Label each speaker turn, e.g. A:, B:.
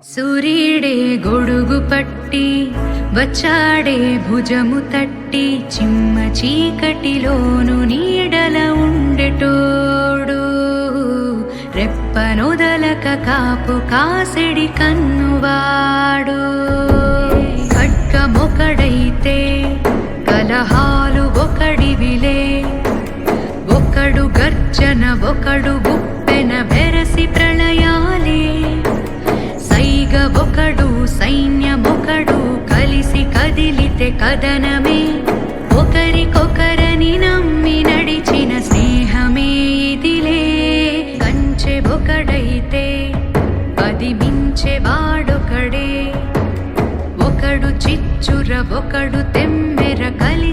A: సూర్యుడే గొడుగు పట్టి వచ్చాడే భుజము తట్టి చిమ్మ చీకటిలోను నీడల ఉండెటోడు రెప్పనొదలక కాపు కాసిడి కన్నువాడు ఖడ్గమొకడైతే కలహాలు ఒకడివిలే ఒకడు గర్జన ఒకడు గుప్పెన వెరసి ప్రళయాలే సైగ ఒకడు సైన్యమొకడు కలిసి కదిలితే కదనమే ఒకరికొకరని నమ్మి నడిచిన స్నేహమే ఇదిలే కంచె ఒకడైతే పది మించె వాడొకడే ఒకడు చిచ్చుర ఒకడు తెమ్మెర కలి